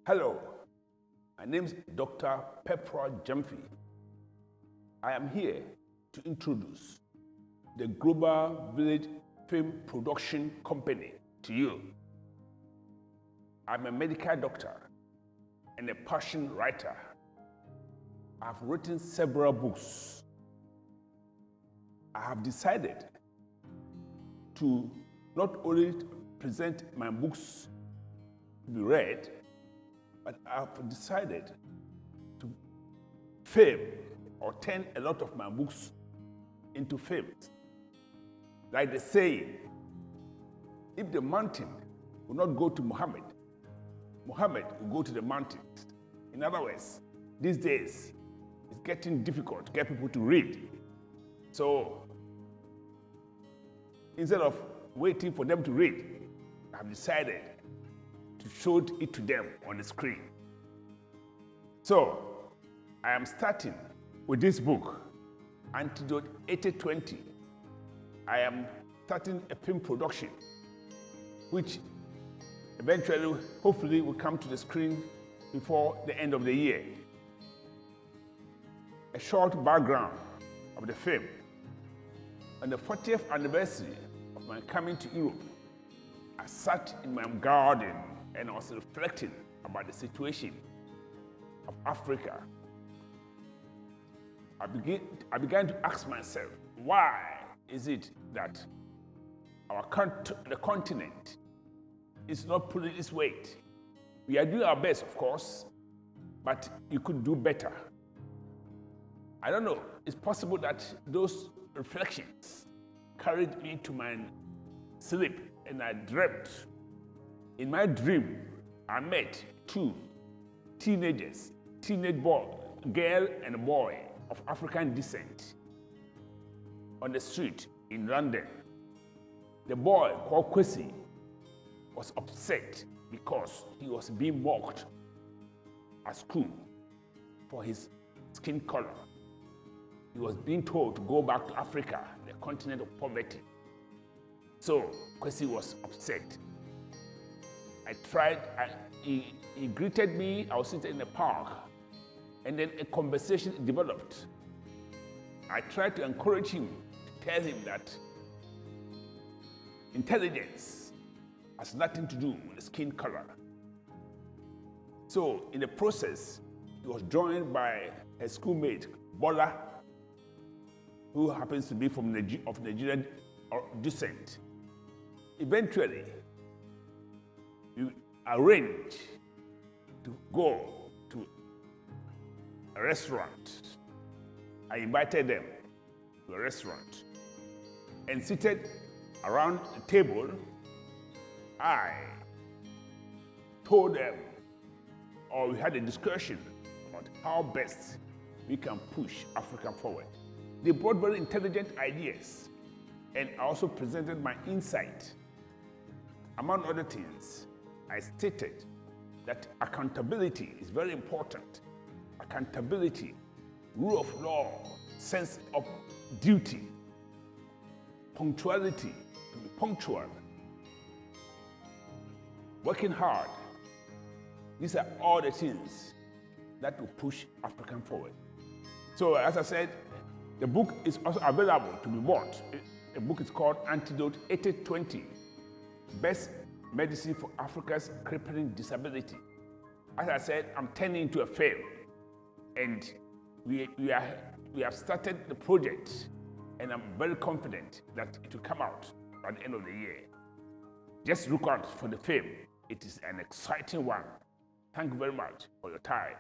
Hello, my name is Dr. Peprah-Gyamfi. I am here to introduce the Global Village Film Production Company to you. I'm a medical doctor and a passion writer. I've written several books. I have decided to not only present my books to be read, but I've decided to film or turn a lot of my books into films. Like the saying, if the mountain will not go to Muhammad, Muhammad will go to the mountains. In other words, these days, it's getting difficult to get people to read. So, instead of waiting for them to read, I've decided to show it to them on the screen. So, I am starting with this book, Antidote 8020. I am starting a film production, which eventually, hopefully, will come to the screen before the end of the year. A short background of the film. On the 40th anniversary of my coming to Europe, I sat in my garden and I was reflecting about the situation of Africa. I began to ask myself, why is it that the continent is not pulling its weight? We are doing our best, of course, but you could do better. I don't know, it's possible that those reflections carried me to my sleep and I dreamt. In my dream, I met two teenagers, girl and boy of African descent, on the street in London. The boy, called Kwesi, was upset because he was being mocked at school for his skin color. He was being told to go back to Africa, the continent of poverty. So Kwesi was upset. He greeted me, I was sitting in the park, and then a conversation developed. I tried to encourage him, to tell him that intelligence has nothing to do with the skin color. So in the process, he was joined by a schoolmate, Bola, who happens to be of Nigerian descent. Eventually, we arranged to go to a restaurant. I invited them to a restaurant and seated around the table, I told them, or we had a discussion about how best we can push Africa forward. They brought very intelligent ideas, and I also presented my insight. Among other things, I stated that accountability is very important. Accountability, rule of law, sense of duty, punctuality, to be punctual, working hard. These are all the things that will push Africa forward. So, as I said, the book is also available to be bought. The book is called Antidote 8020, Best Medicine for Africa's Crippling Disability. As I said, I'm turning into a film, and we have started the project, and I'm very confident that it will come out by the end of the year. Just look out for the film. It is an exciting one. Thank you very much for your time.